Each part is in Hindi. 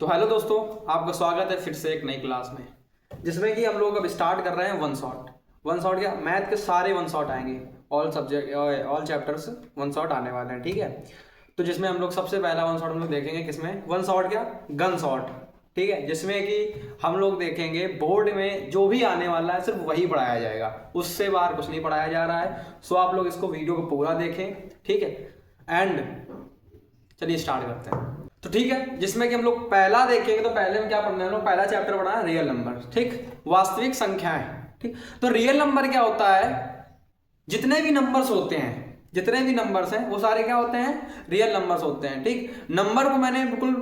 तो हेलो दोस्तों, आपका स्वागत है फिर से एक नई क्लास में, जिसमें कि हम लोग अब स्टार्ट कर रहे हैं वन शॉट क्या मैथ के सारे वन शॉट आएंगे। ऑल चैप्टर्स वन शॉट आने वाले हैं, ठीक है। तो जिसमें हम लोग सबसे पहला वन शॉट हम लोग देखेंगे, किसमें वन शॉट क्या गन शॉट, ठीक है। जिसमें कि हम लोग देखेंगे बोर्ड में जो भी आने वाला है सिर्फ वही पढ़ाया जाएगा, उससे बाहर कुछ नहीं पढ़ाया जा रहा है। सो आप लोग इसको वीडियो को पूरा देखें, ठीक है। एंड चलिए स्टार्ट करते हैं। तो ठीक है, जिसमें कि हम लोग पहला देखेंगे तो पहले में क्या पढ़ना है, हम लोग पहला चैप्टर पढ़ा है रियल नंबर, ठीक, वास्तविक संख्याएं, ठीक। तो रियल नंबर क्या होता है, जितने भी नंबर्स होते हैं, जितने भी नंबर्स हैं वो सारे क्या होते हैं, रियल नंबर्स होते हैं, ठीक। नंबर को मैंने बिल्कुल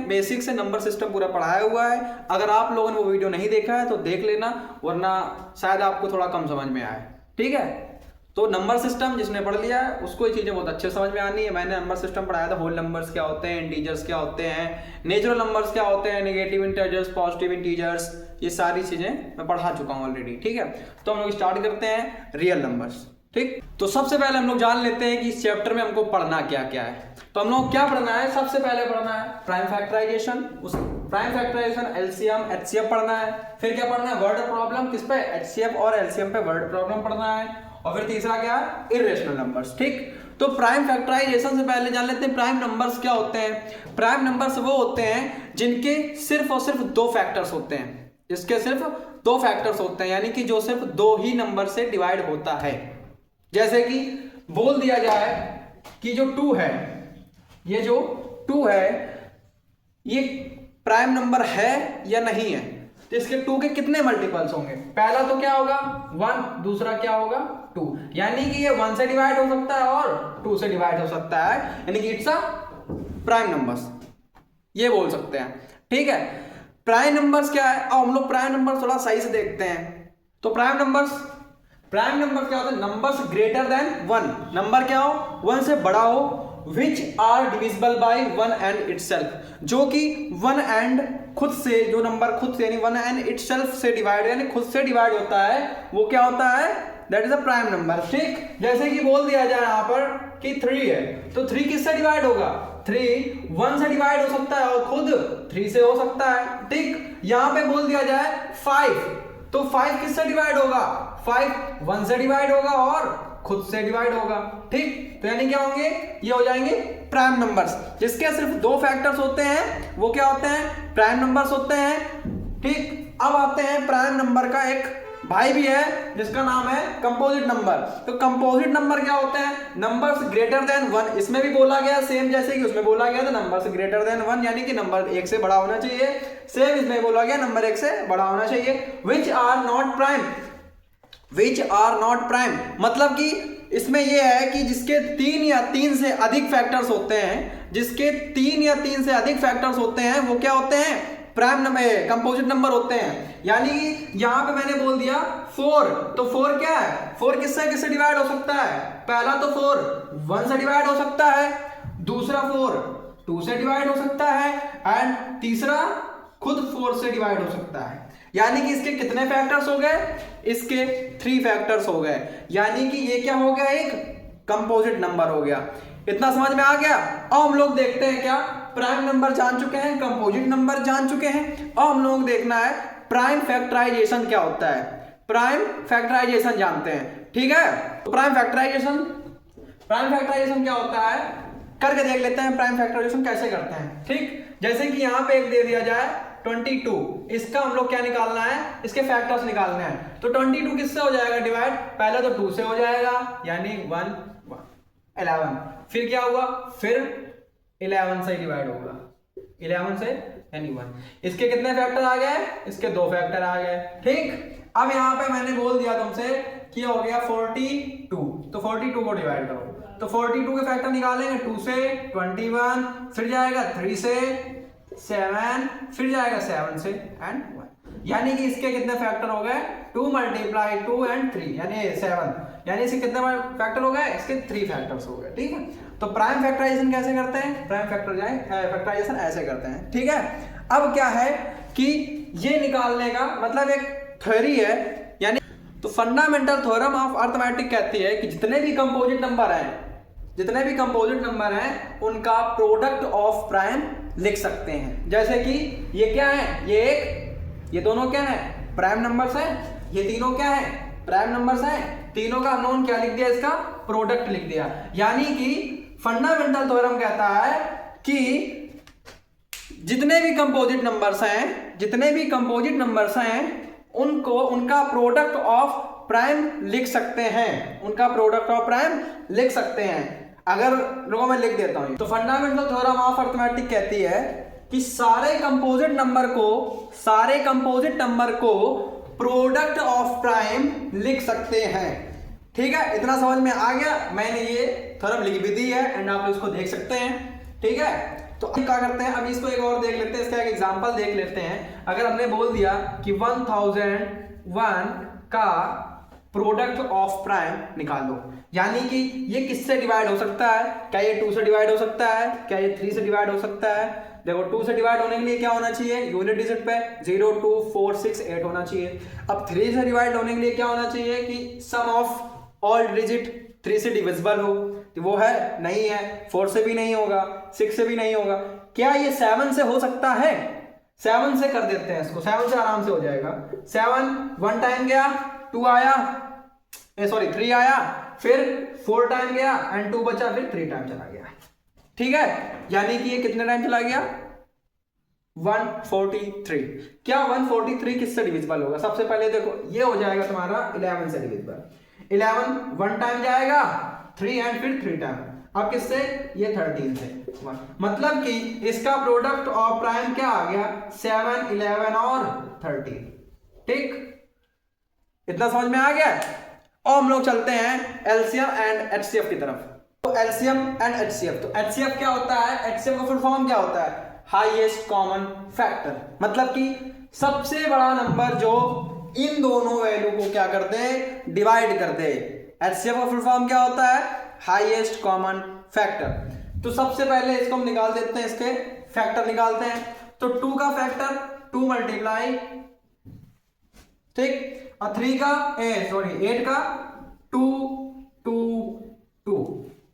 बेसिक से नंबर सिस्टम पूरा पढ़ाया हुआ है। अगर आप लोगों ने वो वीडियो नहीं देखा है तो देख लेना, वरना शायद आपको थोड़ा कम समझ में आए, ठीक है। तो नंबर सिस्टम जिसने पढ़ लिया है उसको ये चीज़ें बहुत अच्छे समझ में आनी है। मैंने नंबर सिस्टम पढ़ाया था, होल नंबर्स क्या होते हैं, इंटीजर्स क्या होते हैं, नेचुरल नंबर्स क्या होते हैं, नेगेटिव इंटीजर्स, पॉजिटिव इंटीजर्स, ये सारी चीज़ें मैं पढ़ा चुका हूँ ऑलरेडी, ठीक है। तो हम लोग स्टार्ट करते हैं रियल नंबर्स, ठीक। तो सबसे पहले हम लोग जान लेते हैं कि इस चैप्टर में हमको पढ़ना क्या क्या है। तो हम लोग क्या पढ़ना है, सबसे पहले पढ़ना है प्राइम फैक्टराइजेशन, उस प्राइम फैक्टराइजेशन एलसीएम एचसीएफ पढ़ना है। फिर क्या पढ़ना है, वर्ड प्रॉब्लम, किस पे, एचसीएफ और एलसीएम पे वर्ड प्रॉब्लम पढ़ना है। और फिर तीसरा क्या है, इर्रेशनल नंबर्स, ठीक। तो प्राइम फैक्टराइजेशन से पहले जान लेते हैं प्राइम नंबर्स क्या होते हैं। प्राइम नंबर्स वो होते हैं जिनके सिर्फ और सिर्फ दो फैक्टर्स होते हैं, जिसके सिर्फ दो फैक्टर्स होते हैं, यानी कि जो सिर्फ दो ही नंबर से डिवाइड होता है। जैसे कि बोल दिया जाए कि जो 2 है, ये जो 2 है ये प्राइम नंबर है या नहीं है, तो इसके 2 के कितने मल्टीपल्स होंगे। पहला तो क्या होगा 1, दूसरा क्या होगा 2, यानी कि ये 1 से डिवाइड हो सकता है और 2 से डिवाइड हो सकता है, यानी कि इट्स अ प्राइम नंबर्स, ये बोल सकते हैं, ठीक है। प्राइम नंबर्स क्या है, अब हम लोग प्राइम नंबर्स थोड़ा सही से देखते हैं। तो प्राइम नंबर्स क्या होता है, नंबर्स ग्रेटर देन 1, नंबर क्या हो 1 से बड़ा हो, which are divisible by 1 and itself, जो कि 1 एंड खुद से, जो नंबर खुद से यानी 1 एंड इटसेल्फ से डिवाइड यानी खुद से डिवाइड होता है, वो क्या होता है, that is a prime number, ठीक। जैसे कि बोल दिया जाए यहां पर कि 3 है, तो 3 किससे डिवाइड होगा, 3 1 से डिवाइड हो सकता है और खुद 3 से हो सकता है, ठीक। यहां पे बोल दिया जाए 5, तो 5 किससे डिवाइड होगा, 5 1 से डिवाइड होगा और खुद से डिवाइड होगा, ठीक। तो यानी क्या होंगे, ये हो जाएंगे प्राइम नंबर्स, जिसके सिर्फ दो फैक्टर्स होते हैं, वो क्या होते हैं, प्राइम नंबर्स होते हैं, ठीक। अब आते हैं प्राइम नंबर का एक भाई भी है जिसका नाम है कंपोजिट नंबर। तो कंपोजिट नंबर क्या होते हैं, नंबर्स ग्रेटर देन 1, इसमें भी बोला गया सेम जैसे कि उसमें बोला गया था नंबर्स ग्रेटर देन 1, यानी कि नंबर 1 से बड़ा होना चाहिए, सेम इसमें बोला गया नंबर 1 से बड़ा होना चाहिए। Which are not prime, which are not prime मतलब कि इसमें यह है कि जिसके 3 या 3 से अधिक फैक्टर्स होते हैं, जिसके 3 या 3 से अधिक फैक्टर्स होते हैं, वो क्या होते हैं, प्राइम नंबर, कंपोजिट नंबर होते हैं। यानी कि यहां पे मैंने बोल दिया 4, तो 4 क्या है, 4 किससे किससे डिवाइड हो सकता है, पहला तो 4 1 से डिवाइड हो सकता है, दूसरा 4 2 से डिवाइड हो सकता है, एंड तीसरा खुद 4 से डिवाइड हो सकता है। यानी कि इसके कितने फैक्टर्स हो गए, इसके 3 फैक्टर्स हो गए, यानी कि ये क्या हो गया, एक कंपोजिट नंबर हो गया। इतना समझ में आ गया। अब हम लोग देखते हैं क्या, प्राइम नंबर जान चुके हैं, कंपोजिट नंबर जान चुके हैं, अब हम लोग देखना है प्राइम फैक्टराइजेशन क्या होता है। प्राइम फैक्टराइजेशन जानते हैं, ठीक है। तो प्राइम फैक्टराइजेशन क्या होता है, करके देख लेते हैं प्राइम फैक्टराइजेशन कैसे करते हैं, ठीक। जैसे कि यहां पे एक दे दिया जाए 22, इसका हम लोग क्या निकालना है, इसके फैक्टर्स निकालने हैं। तो 22 किससे हो जाएगा डिवाइड, पहले तो 2 से हो जाएगा, यानी 1 11, फिर क्या हुआ, फिर 11 से डिवाइड होगा, 11 से यानी 1। इसके कितने फैक्टर आ गए, इसके 2 फैक्टर आ गए, ठीक। अब यहां पे मैंने बोल दिया तुमसे कि हो गया 42, तो 42 को डिवाइड करो, तो 42 के फैक्टर निकालेंगे, 2 से 21, फिर जाएगा 3 से 7, फिर जाएगा 7 से एंड 1, यानी कि इसके कितने फैक्टर हो गए, 2 × 2 एंड 3 यानी 7, यानी इसके कितने फैक्टर हो गए, इसके 3 फैक्टर्स हो गए, ठीक है। तो प्राइम फैक्टराइजेशन कैसे करते हैं, प्राइम फैक्टराइजेशन ऐसे करते हैं, ठीक है। अब क्या है कि ये निकालने का मतलब एक थ्योरी है, यानी तो फंडामेंटल थ्योरम ऑफ अरिथमेटिक कहती है कि जितने भी कंपोजिट नंबर हैं उनका प्रोडक्ट ऑफ प्राइम लिख सकते हैं। जैसे कि ये क्या है, ये दोनों क्या है, प्राइम नंबर्स है, ये तीनों क्या है, प्राइम नंबर्स हैं, तीनों का अननोन क्या लिख दिया, इसका प्रोडक्ट लिख दिया। यानी कि फंडामेंटल थ्योरम कहता है कि जितने भी कंपोजिट नंबर्स हैं उनको उनका प्रोडक्ट ऑफ प्राइम लिख सकते हैं, अगर लोगों में लिख देता हूं तो फंडामेंटल थ्योरम ऑफ अरिथमेटिक कहती है कि सारे कंपोजिट नंबर को प्रोडक्ट ऑफ प्राइम लिख सकते हैं। ठीक है, इतना समझ में आ गया। मैंने ये थ्योरम लिख भी दी है एंड आप इसको देख सकते हैं। ठीक है, तो अब क्या करते हैं, अभी इसको एक और देख लेते हैं, इसका एक एग्जांपल देख लेते हैं। अगर हमने बोल दिया कि 1001 का प्रोडक्ट ऑफ प्राइम निकाल दो, यानी कि ये किससे डिवाइड हो सकता है, क्या ये 2 से डिवाइड हो सकता है, क्या ये 3 से डिवाइड हो सकता है। देखो 2 से डिवाइड होने के लिए क्या होना चाहिए, यूनिट डिजिट पे 0 2 4 6 8 होना चाहिए। अब 3 से डिवाइड होने के लिए क्या होना चाहिए कि सम ऑफ ऑल डिजिट 3 से डिविजिबल हो, तो वो है, नहीं है। 4 से भी नहीं होगा, 6 से भी नहीं होगा। क्या ये 7 से हो सकता है, 7 से कर देते हैं इसको, 7 से आराम से हो जाएगा। 7 1 टाइम गया, 2 आया, 3 आया, फिर 4 टाइम गया एंड 2 बचा, फिर 3 टाइम चला गया। ठीक है, यानी कि ये कितने टाइम चला गया, 143। क्या 143 किससे डिविजिबल होगा, सबसे पहले देखो ये हो जाएगा तुम्हारा 11 से डिविजिबल। 11 1 टाइम जाएगा, 3 एंड फिर 3 टाइम, अब किससे, ये 13 से 1। मतलब कि इसका प्रोडक्ट ऑफ प्राइम क्या आ गया, 7 11 और 13। ठीक, इतना समझ में आ गया। और हम लोग चलते हैं एलसीएम एंड एचसीएफ की तरफ। तो एलसीएम एंड एचसीएफ, तो एचसीएफ क्या होता है, एचसीएफ का फुल फॉर्म क्या होता है, हाईएस्ट कॉमन फैक्टर। मतलब कि सबसे बड़ा नंबर जो इन दोनों वैल्यू को क्या करते हैं, डिवाइड करते हैं। एचसीएफ का फुल फॉर्म क्या होता है, हाईएस्ट कॉमन फैक्टर। तो सबसे पहले इसको हम निकाल देते हैं, इसके फैक्टर निकालते हैं। तो 2 का फैक्टर 2 मल्टीप्लाई, ठीक, और 8 का 2 2 2।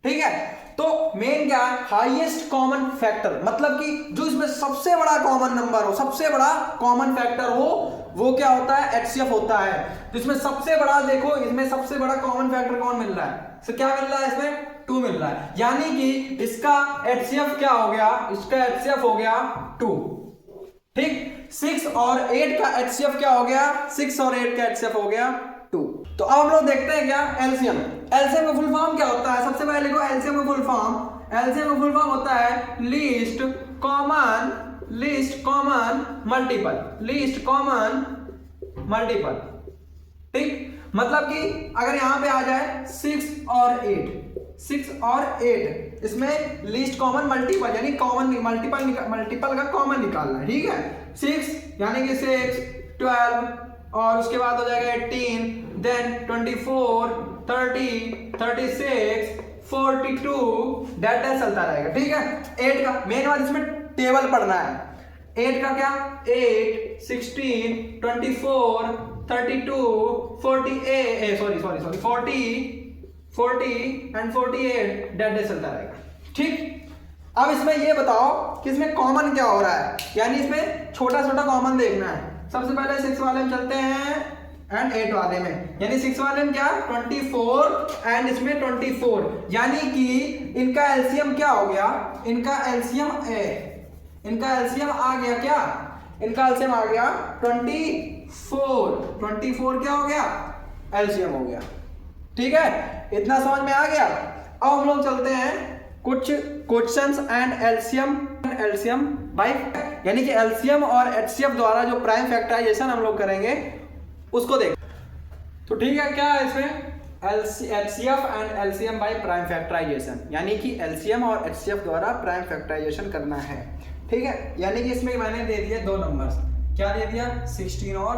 ठीक है, तो मेन क्या है, हाईएस्ट कॉमन फैक्टर, मतलब कि जो इसमें सबसे बड़ा कॉमन नंबर हो, सबसे बड़ा कॉमन फैक्टर हो, वो क्या होता है, एचसीएफ होता है। जिसमें सबसे बड़ा, देखो इसमें सबसे बड़ा कॉमन फैक्टर कौन मिल रहा है, तो क्या मिल रहा है, इसमें 2 मिल रहा है। यानी कि इसका एचसीएफ क्या हो गया, इसका एचसीएफ हो गया 2। ठीक, 6 और 8 का एचसीएफ क्या हो गया, 6 और 8 का एचसीएफ हो गया 2। तो अब हम लोग देखते हैं क्या, एलसीएम। एलसीएम का फुल फॉर्म क्या होता है, सबसे पहले को एलसीएम का फुल फॉर्म होता है लीस्ट कॉमन मल्टीपल। ठीक, मतलब कि अगर यहां पे आ जाए 6 और 8, इसमें लीस्ट कॉमन मल्टीपल, यानी कॉमन मल्टीपल का कॉमन निकालना है। ठीक है, 6 यानी कि 6 12, और उसके बाद हो जाएगा 18, देन 24 30 36 42, डेट चलता रहेगा। ठीक है, 8 का मेन बात, इसमें टेबल पढ़ना है। 8 का क्या, 8 16 24 32 40 एंड 48, डेट चलता रहेगा। ठीक, अब इसमें ये बताओ कि इसमें कॉमन क्या हो रहा है, यानी इसमें छोटा छोटा कॉमन देखना है। सबसे पहले 6 वाले में चलते हैं एंड 8 वाले में, यानी 6 वाले में क्या, 24 एंड इसमें 24, यानी कि इनका एलसीएम क्या हो गया, इनका एलसीएम आ गया क्या, इनका एलसीएम आ गया 24 क्या हो गया, एलसीएम हो गया। ठीक है, इतना समझ में आ गया। अब हम लोग चलते हैं कुछ क्वेश्चंस एंड एलसीएम बाय, यानी कि एलसीएम और एचसीएफ द्वारा जो प्राइम फैक्टराइजेशन हम लोग करेंगे उसको देख। तो ठीक है, क्या है इसमें HCF and LCM by prime factorisation, यानी कि एलसीएम और एचसीएफ द्वारा प्राइम फैक्टराइजेशन करना है। ठीक है, यानी कि इसमें मैंने दे दिया 2 नंबर्स, क्या दे दिया, 16 और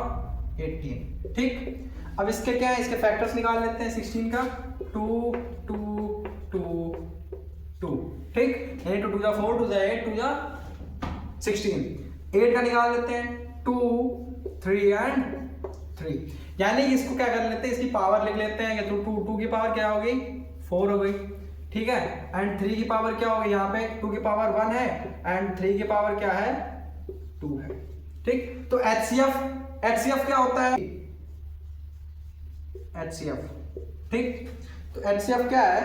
18। ठीक, अब इसके क्या है, इसके फैक्टर्स निकाल लेते हैं। 16 का 2 2 2 2, ठीक, यानी 2 2 जा 4, 2 जा 8, 2 जा 16। 8 का निकाल लेते हैं, 2 3 एंड 3, यानी कि इसको क्या कर लेते हैं, इसकी पावर लिख लेते हैं कि 2 की पावर क्या हो गई, 4 हो गई। ठीक है, एंड 3 की पावर क्या होगी, यहाँ पे 2 की पावर 1 है एंड 3 की पावर क्या है 2 है। ठीक, तो HCF क्या होता है, HCF। ठीक, तो HCF क्या है,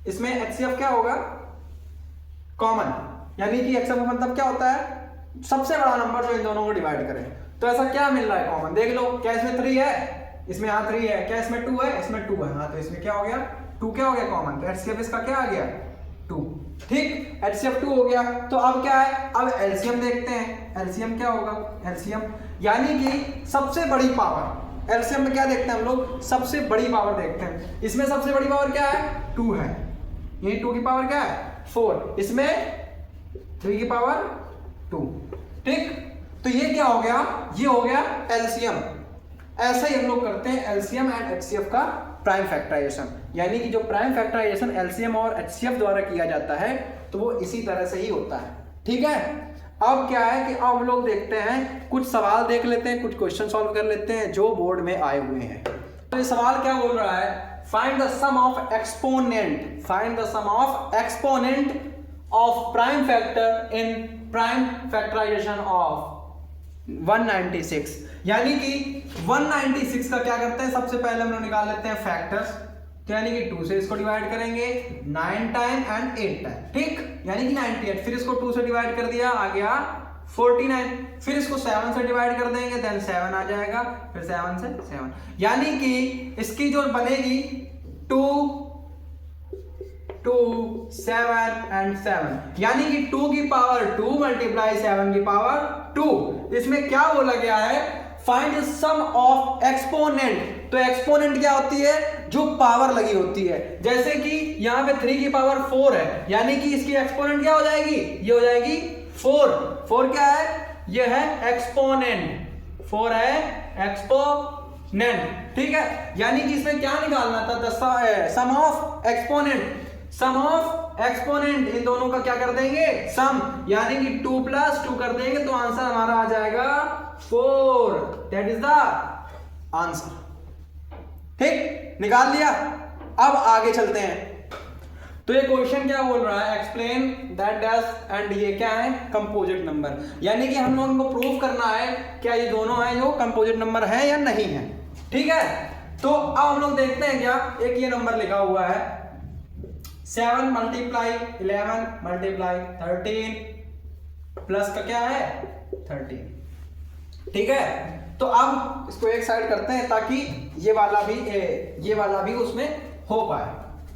इसमें HCF क्या होगा, कॉमन, यानी कि HCF का मतलब क्या होता है, सबसे बड़ा नंबर जो इन दोनों को डिवाइड करे। तो ऐसा क्या मिल रहा है कॉमन, देख लो, क्या इसमें 3 है, इसमें यहाँ 3 है, क्या इसमें 2 है, इसमें 2 है, हाँ तो इसमें क्या हो गया 2 क्या हो गया कॉमन, तो HCF इसका क्या आ गया 2। ठीक, HCF 2 हो गया। तो अब क्या है, अब LCM देखते हैं, LCM क्या होगा, LCM यानी कि सबसे बड़ी पावर, LCM में क्या देखते हैं हम लोग, सबसे बड़ी पावर देखते हैं। इसमें सबसे बड़ी पावर क्या है 2 है, यही 2 की पावर क्या है 4, इसमें 3 की पावर 2। ठीक, तो ये क्या हो गया, ये हो गया LCM। ऐसा ही हम लोग करते हैं LCM एंड HCF का प्राइम फैक्टराइजेशन, यानी कि जो प्राइम फैक्टराइजेशन LCM और HCF द्वारा किया जाता है तो वो इसी तरह से ही होता है। ठीक है, अब क्या है कि अब हम लोग देखते हैं, कुछ सवाल देख लेते हैं, कुछ क्वेश्चन सॉल्व कर लेते हैं जो बोर्ड में आए हुए हैं। तो ये सवाल क्या बोल रहा है, find the sum of exponent, find the sum of exponent of prime factor in prime factorisation of 196। यानी कि 196 का क्या करते हैं, सबसे पहले हम लोग निकाल लेते हैं फैक्टर्स, तो यानी कि 2 से इसको डिवाइड करेंगे 9 टाइम एंड 8 टाइम। ठीक, यानी कि 98, फिर इसको 2 से डिवाइड कर दिया, आ गया 49, फिर इसको 7 से डिवाइड कर देंगे, देन 7 आ जाएगा, फिर 7 से 7, यानी कि इसकी जो बनेगी 2 7 एंड 7, यानी कि 2 की पावर 2 मल्टीप्लाई 7 की पावर 2। इसमें क्या बोला गया है, फाइंड सम ऑफ एक्सपोनेंट। तो एक्सपोनेंट क्या होती है, जो पावर लगी होती है, जैसे कि यहाँ पे 3 की पावर 4 है, यानी कि इसकी एक्सपोनेंट क्या हो जाएगी, ये हो जाएगी 4। 4 क्या है, ये है एक्सपोनेंट, 4 है एक्सपोनेंट। ठीक है, यानी कि इसमें क्या निकालना था, sum of exponent, sum of exponent, इन दोनों का क्या कर देंगे सम, यानी कि 2 + 2 कर देंगे तो आंसर हमारा आ जाएगा 4, दैट इज द आंसर। ठीक, निकाल लिया। अब आगे चलते हैं, तो ये क्वेश्चन क्या बोल रहा है, एक्सप्लेन दैट डैश एंड ये क्या है कंपोजिट नंबर, यानी कि हम लोगों को प्रूव करना है क्या ये दोनों हैं जो कंपोजिट नंबर है या नहीं है। ठीक है, तो अब हम लोग देखते हैं, क्या एक ये नंबर लिखा हुआ है 7 × 11 × 13 प्लस का क्या है 13। ठीक है, तो अब इसको एक साइड करते हैं ताकि ये वाला भी उसमें हो पाए।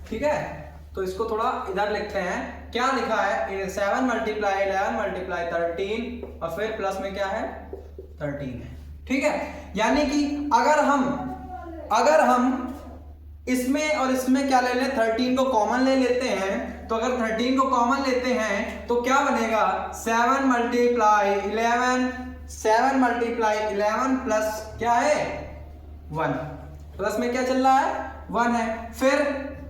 ठीक है, तो इसको थोड़ा इधर लिखते हैं, क्या लिखा है 7 × 11 × 13 और फिर प्लस में क्या है 13 है। ठीक है, यानी कि अगर हम इसमें और इसमें क्या ले लें, 13 को कॉमन ले लेते हैं, तो अगर 13 को कॉमन लेते हैं तो क्या बनेगा 7 × 11 प्लस क्या है 1, प्लस में क्या चल रहा है 1 है। फिर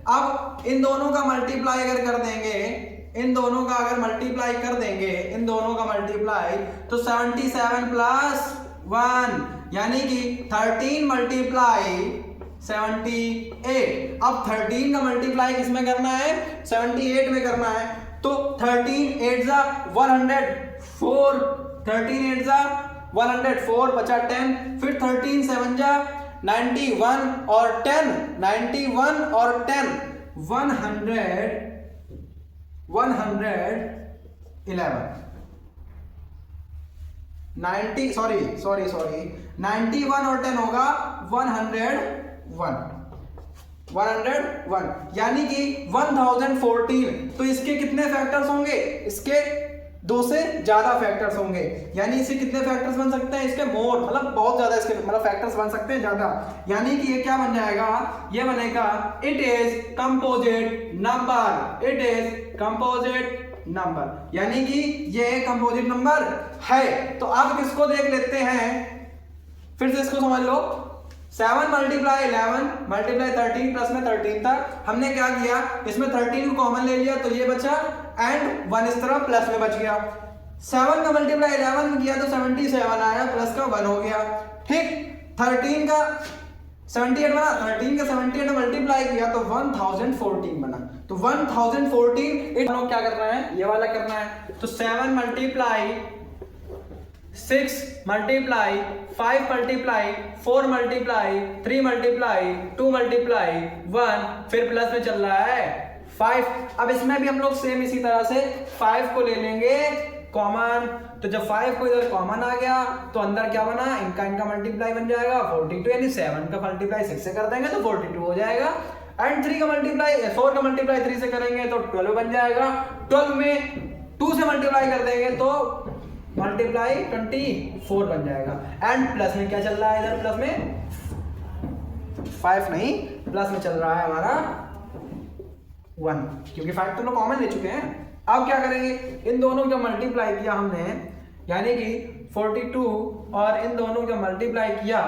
अब इन दोनों का मल्टीप्लाई अगर कर देंगे, इन दोनों का अगर मल्टीप्लाई कर देंगे, इन दोनों का मल्टीप्लाई, तो 77 + 1 यानी कि 13 × 78। अब 13 का मल्टीप्लाई किसमें करना है 78 में करना है, तो 13 8 जा 104, 13 8 जा 104 बचा 10, फिर 13 7 जा 91 और 10 91 और 10 111 90 सॉरी 91 और 10 होगा 101, यानी कि 1014। तो इसके कितने फैक्टर्स होंगे, इसके 2 से ज्यादा फैक्टर्स होंगे, यानी इसके कितने फैक्टर्स बन सकते हैं, इसके मोर मतलब बहुत ज्यादा इसके मतलब फैक्टर्स बन सकते हैं ज्यादा, यानी कि ये क्या बन जाएगा, ये बनेगा it is composite number, it is composite number, यानी कि ये कंपोजिट नंबर है। तो अब किसको देख लेते हैं, फिर से इसको समझ लो, 7 × 11 × 13 प्लस में 13 था, हमने क्या किया इसमें 13 को कॉमन ले लिया तो ये बचा एंड 1 इस तरह प्लस में बच गया। 7 का मल्टीप्लाई 11 में किया तो 77 आया, प्लस का 1 हो गया। ठीक, 13 का 78 बना, 13 का 78 मल्टीप्लाई किया तो 1014 बना। तो 1014 हम लोग क्या करना है, ये वाला करना है। तो 7 multiply 6 multiply 5 multiply 4 multiply 3 multiply 2 multiply 1, फिर प्लस में चल रहा है 5। अब इसमें भी हम लोग सेम इसी तरह से 5 को ले लेंगे कॉमन। तो जब 5 को इधर कॉमन आ गया तो अंदर क्या बना, इनका मल्टीप्लाई बन जाएगा 42, यानी 7 का मल्टीप्लाई 6 से कर देंगे तो 42 हो जाएगा। एंड 3 का मल्टीप्लाई 4 का मल्टीप्लाई 3 से करेंगे तो 12 बन जाएगा। 12 में 2 से मल्टीप्लाई कर देंगे तो मल्टीप्लाई 24 बन जाएगा। एंड प्लस में क्या चल रहा है, इधर प्लस में 5 नहीं, प्लस में चल रहा है हमारा 1, क्योंकि 5 तो लोग कॉमन ले चुके हैं। अब क्या करेंगे, इन दोनों को जब मल्टीप्लाई किया हमने, यानी कि 42 और इन दोनों को जब मल्टीप्लाई किया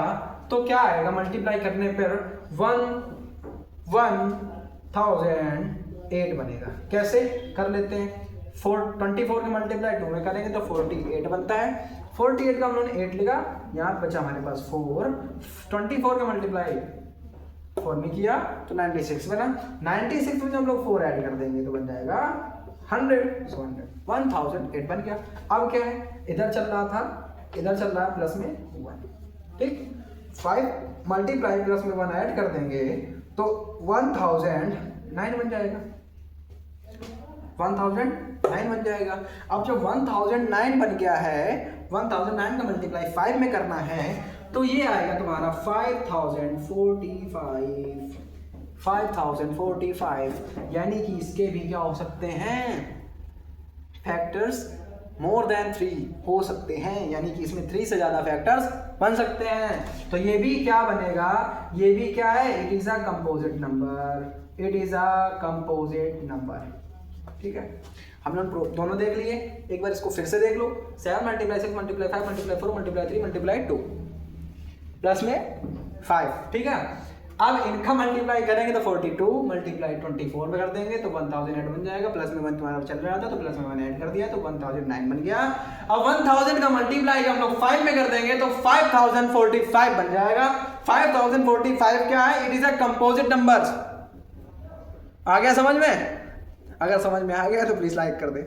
तो क्या आएगा, मल्टीप्लाई करने पर 1008 बनेगा। कैसे कर लेते हैं, 24 के मल्टीप्लाई 2 में करेंगे तो 48 बनता है। 48 का हम लोगों ने 8 लिखा, यहाँ बचा हमारे पास 4। 24 का मल्टीप्लाई 4 में किया तो 96 बना। 96 में जब हम लोग 4 ऐड कर देंगे तो बन जाएगा 100, 1008 बन गया। अब क्या है, इधर चल रहा था, इधर चल रहा है प्लस में 1, ठीक। 5 मल्टीप्लाई प्लस में 1 ऐड कर देंगे तो 1009 बन जाएगा, 1009 बन जाएगा। अब जब 1009 बन गया है, 1009 का मल्टीप्लाई 5 में करना है तो ये आएगा तुम्हारा 5045, यानी कि इसके भी क्या हो सकते हैं, फैक्टर्स मोर देन 3 हो सकते हैं, यानी कि इसमें 3 से ज़्यादा फैक्टर्स बन सकते हैं। तो ये भी क्या बनेगा, ये भी क्या है, it is a composite number, it is a composite number, ठीक है। हम लोग दोनों देख लिए, एक बार इसको फिर से देख लो। 7 multiply 6 multiply 5 multiply 4 multiply 3 multiply 2 plus में 5, ठीक है। अब इनका मल्टीप्लाई करेंगे तो 42 मल्टीप्लाई 24 में कर देंगे तो 1008 बन जाएगा। प्लस में 1 तुम्हारा चल रहा था तो प्लस में 1 ऐड कर दिया तो 1009 बन गया। अब 1000 का मल्टीप्लाई हम लोग 5 में कर देंगे तो 5045 बन जाएगा। 5045 क्या है, it is a composite number. आ गया समझ में? अगर समझ में आ गया तो प्लीज लाइक कर दे।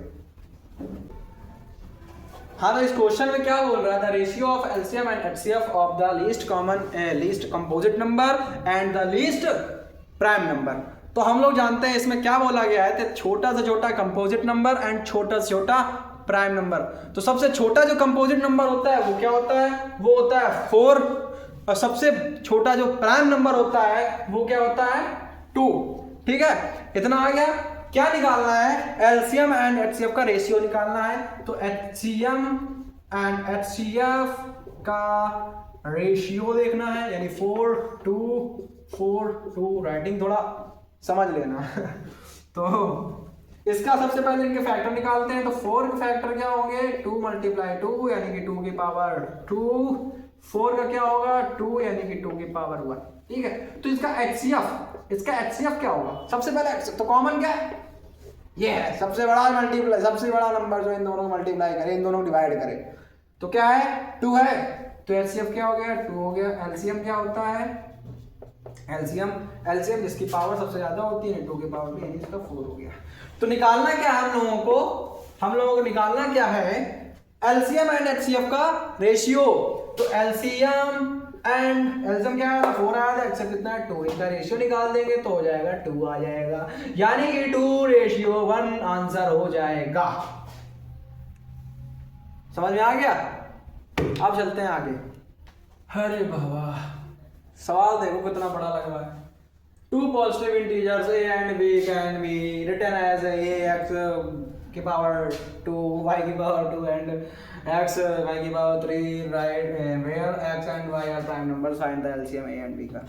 हाँ, तो इस क्वेश्चन में क्या बोल रहा था, ratio of LCM and HCF of the least composite number and the least prime number. तो हम लोग जानते हैं इसमें क्या बोला गया है, तो छोटा से छोटा कंपोजिट नंबर एंड छोटा से छोटा प्राइम नंबर। तो सबसे छोटा जो कंपोजिट नंबर होता है वो क्या होता है, वो होता है 4, और सबसे छोटा जो प्राइम नंबर होता है वो क्या होता है 2, ठीक है। इतना आ गया। क्या निकालना है, एलसीएम एंड एचसीएफ का रेशियो निकालना है। तो एचसीएम एंड एचसीएफ का रेशियो देखना है, यानी 4:2 राइटिंग थोड़ा समझ लेना तो इसका सबसे पहले इनके फैक्टर निकालते हैं। तो 4 के फैक्टर क्या होंगे, 2 मल्टीप्लाई 2 यानी कि 2 की पावर 2, 4 का क्या होगा 2 यानी कि 2 की पावर 1, ठीक है। तो इसका एचसीएफ क्या होगा, सबसे पहले HCF तो कॉमन क्या है, ये है सबसे बड़ा मल्टीप्लाई, सबसे बड़ा नंबर जो इन दोनों को मल्टीप्लाई करे, इन दोनों को डिवाइड करे, तो क्या है 2 है। तो एचसीएफ क्या हो गया 2 हो गया। एलसीएम क्या होता है, एलसीएम जिसकी पावर सबसे ज्यादा होती है 2 की पावर भी, यानी इसका 4 हो गया। तो निकालना क्या है हम लोगों को निकालना क्या है, एलसीएम एंड एचसीएफ का रेशियो। तो एलसीएम क्या है 4 आया था, एक्सेप्ट कितना है 2, इनका रेशियो निकाल देंगे तो हो जाएगा 2 आ जाएगा, यानी कि 2:1 आंसर हो जाएगा। समझ में आ गया? अब चलते हैं आगे। अरे बाबा, सवाल देखो कितना बड़ा लग रहा है। 2 positive integers a and b can be written as ax की पावर 2, y की पावर 2 and x y की power 3, right, where x and y are prime numbers, find the LCM a and b का।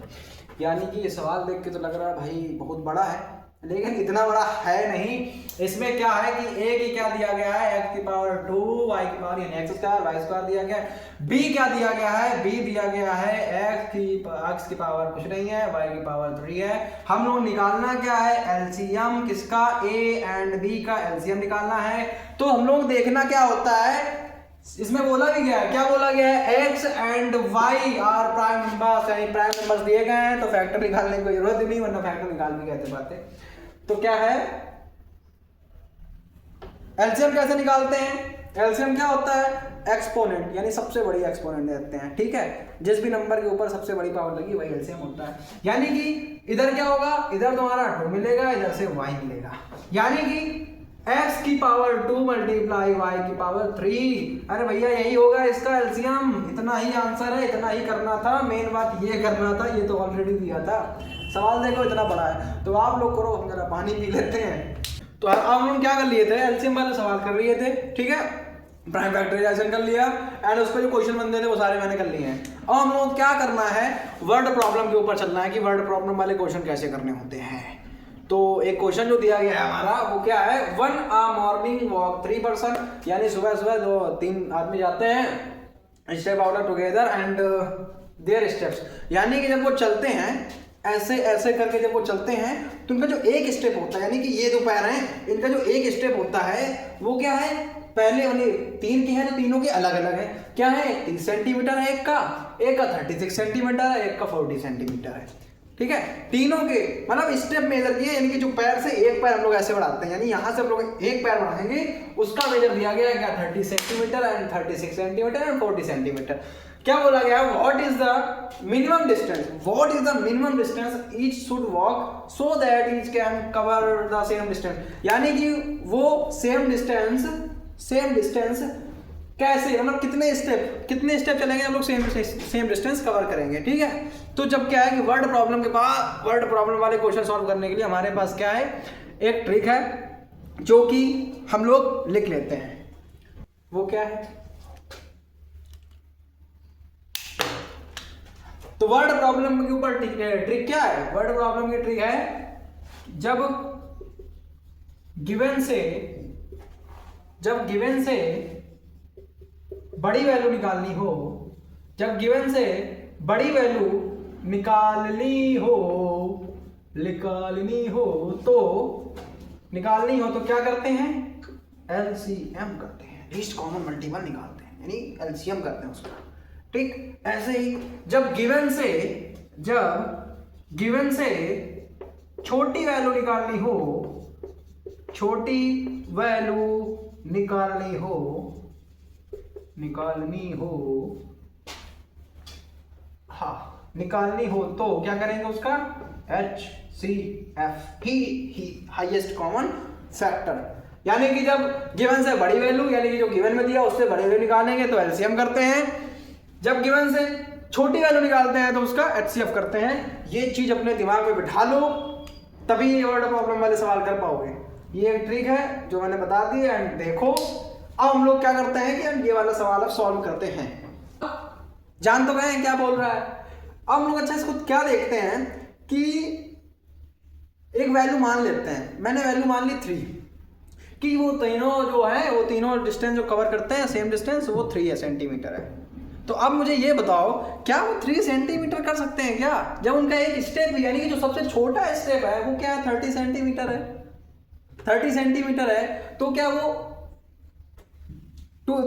यानी कि ये सवाल देख के तो लग रहा है भाई बहुत बड़ा है, लेकिन इतना बड़ा है नहीं। इसमें क्या है कि a की क्या दिया गया है, x की पावर 2, y की पावर यानी x स्क्वायर y स्क्वायर दिया गया है। b क्या दिया गया है, b दिया गया है x की पावर कुछ नहीं है, y की पावर 3 है। हम लोग निकालना क्या है, एलसीएम किसका, a एंड b का एलसीएम निकालना है। तो हम लोग देखना क्या होता है, इसमें बोला भी गया है, क्या बोला गया है, x and y are prime numbers, यानी प्राइम नंबर्स दिए गए हैं तो फैक्टर निकालने की कोई जरूरत ही नहीं, वरना फैक्टर निकाल भी कहते बातें। तो क्या है, एलसीएम कैसे निकालते हैं, एलसीएम क्या होता है, एक्सपोनेंट, यानी सबसे बड़ी एक्सपोनेंट देते हैं, ठीक है, जिस भी नंबर के ऊपर सबसे बड़ी पावर लगी वही एलसीएम होता है। यानी कि इधर क्या होगा, इधर तुम्हारा 2 मिलेगा, इधर से y मिलेगा, यानी कि x की पावर 2 मल्टीप्लाई y की पावर 3। अरे भैया यही होगा इसका एलसीएम, इतना ही आंसर है, इतना ही करना था, मेन बात ये करना था, ये तो ऑलरेडी दिया था। सवाल देखो इतना बड़ा है, तो आप लोग करो, हम जरा पानी पी लेते हैं। तो अब हम क्या कर लिए थे, एलसीएम वाले सवाल कर लिए थे, ठीक है, प्राइम फैक्टराइजेशन कर लिया एंड उस पर जो क्वेश्चन बनते थे वो सारे मैंने कर लिए हैं। अब हम लोग क्या करना है, वर्ड प्रॉब्लम के ऊपर चलना है कि वर्ड प्रॉब्लम वाले क्वेश्चन कैसे करने होते हैं। तो एक क्वेश्चन जो दिया गया है हमारा वो क्या है, 1 मॉर्निंग वॉक 3 पर्सन, यानी सुबह सुबह जो 3 आदमी जाते हैं step out together and there steps, यानी कि जब वो चलते हैं ऐसे ऐसे करके, जब वो चलते हैं तो उनका जो एक स्टेप होता है, यानी कि ये दो पैर हैं, इनका जो एक स्टेप होता है वो क्या है, पहले वाले 3 के हैं तो तीनों के अलग अलग है, क्या है, 30 सेंटीमीटर है एक का 36 सेंटीमीटर है, एक का 40 सेंटीमीटर है, ठीक है, तीनों के मतलब स्टेप मेजर किए, यानी कि जो पैर से एक पैर हम लोग ऐसे बढ़ाते हैं, यानी यहाँ से हम लोग एक पैर बढ़ाएंगे, उसका मेजर दिया गया है क्या, 30 centimetre and 36 centimetre and 40 centimetre. क्या बोला गया, what is the minimum distance, what is the minimum distance each should walk so that each can cover the same distance, यानी कि वो सेम डिस्टेंस कैसे, मतलब कितने स्टेप चलेंगे हम लोग सेम डिस्टेंस कवर करेंगे, ठीक है। तो जब क्या है कि वर्ड प्रॉब्लम के बाद, वर्ड प्रॉब्लम वाले क्वेश्चन सॉल्व करने के लिए हमारे पास क्या है, एक ट्रिक है जो कि हम लोग लिख लेते हैं, वो क्या है, तो वर्ड प्रॉब्लम के ऊपर ट्रिक क्या है, वर्ड प्रॉब्लम की ट्रिक है, जब गिवन से बड़ी वैल्यू निकालनी हो, जब गिवन से बड़ी वैल्यू निकालनी हो तो क्या करते हैं, एलसीएम करते हैं, लीस्ट कॉमन मल्टीपल निकालते हैं, यानी एलसीएम करते हैं उसका, ठीक। ऐसे ही जब गिवन से छोटी वैल्यू निकालनी हो तो क्या करेंगे उसका, HCF ही हाईएस्ट कॉमन फैक्टर, यानी कि जब गिवन से बड़ी वैल्यू, यानी कि जो गिवन में दिया उससे बड़ी वैल्यू निकालेंगे तो एलसीएम करते हैं, जब गिवन से छोटी वैल्यू निकालते हैं तो उसका HCF करते हैं। ये चीज अपने दिमाग में बिठा लो, तभी ये वर्ड प्रॉब्लम वाले सवाल कर पाओगे। ये एक ट्रिक है जो मैंने बता दी एंड देखो। अब हम लोग क्या करते हैं कि हम ये वाला सवाल अब सॉल्व करते हैं। जान तो गए हैं क्या बोल रहा है। अब हम लोग अच्छा इसको क्या देखते हैं कि एक वैल्यू मान लेते हैं, मैंने वैल्यू मान ली 3 कि वो तीनों जो है वो तीनों डिस्टेंस जो कवर करते हैं सेम डिस्टेंस वो 3 सेंटीमीटर है। तो अब मुझे ये बताओ क्या वो 3 सेंटीमीटर कर सकते हैं क्या, जब उनका एक स्टेप यानी कि जो सबसे छोटा स्टेप है वो क्या है 30 सेंटीमीटर है, 30 सेंटीमीटर है, तो क्या वो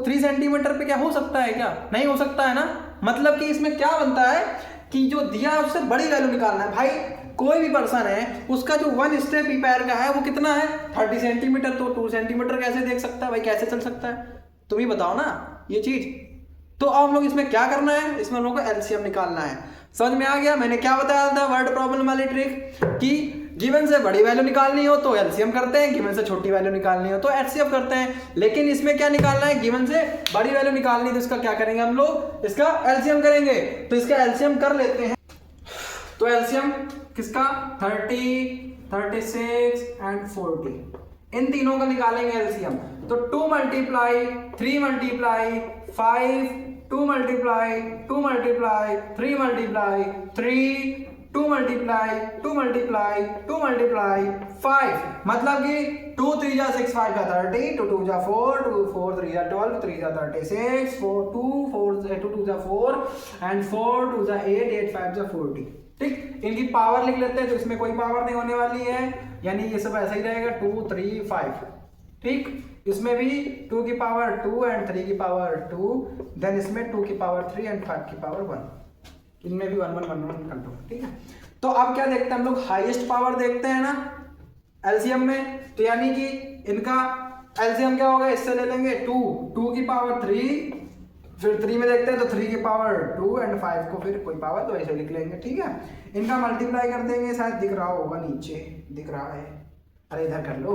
3 सेंटीमीटर पे क्या हो सकता है, क्या नहीं हो सकता है ना। मतलब कि इसमें क्या बनता है कि जो दिया है उससे बड़ी वैल्यू निकालना है। भाई कोई भी पर्सन है उसका जो 1 स्टेप ही पैर का है वो कितना है 30 सेंटीमीटर, तो 2 सेंटीमीटर कैसे देख सकता है भाई, कैसे चल सकता है, तुम ही बताओ ना ये चीज। तो अब हम लोग इसमें क्या करना है, इसमें हम लोग को एलसीएम निकालना है। समझ में आ गया मैंने क्या बताया था वर्ड प्रॉब्लम वाली ट्रिक कि गिवन से बड़ी वैल्यू निकालनी हो तो एलसीएम करते हैं, गिवन से छोटी वैल्यू निकालनी हो तो एचसीएफ करते हैं। लेकिन इसमें क्या निकालना है, गिवन से बड़ी वैल्यू निकालनी तो इसका क्या करेंगे हम लोग, इसका एलसीएम करेंगे। तो इसका एलसीएम कर लेते हैं। तो एलसीएम किसका 30, 36 एंड 40 इन तीनों का निकालेंगे एलसीएम। तो 2 multiply 3 multiply 5, 2 multiply 2 multiply 3 multiply 3, 2 multiply 2 multiply 2 multiply 5, मतलब कि 2 3 जा 6 5 का 30, 2 2 जा 4, 2 4 3 जा 12, 3 जा 36, 4 2 4 2 2 जा 4 एंड 4 2 जा 8, 8 5 जा 40। ठीक, इनकी पावर लिख लेते हैं तो इसमें कोई पावर नहीं होने वाली है, यानी ये सब ऐसा ही रहेगा 2 3 5। ठीक, इसमें भी 2 की पावर 2 एंड 3 की पावर 2, देन इसमें 2 की पावर 3 एंड 5 की पावर 1, इनमें भी 1 1 1 1 कर दो। ठीक है, तो अब क्या देखते हैं हम लोग, हाईएस्ट पावर देखते हैं ना एलसीएम में, तो यानी कि इनका एलसीएम क्या होगा, इससे ले लेंगे 2 की पावर 3, फिर 3 में देखते हैं तो 3 की पावर 2 एंड 5 को फिर कोई पावर तो ऐसे लिख लेंगे। ठीक है, इनका मल्टीप्लाई कर देंगे, शायद दिख रहा होगा नीचे, दिख रहा है, अरे इधर कर लो,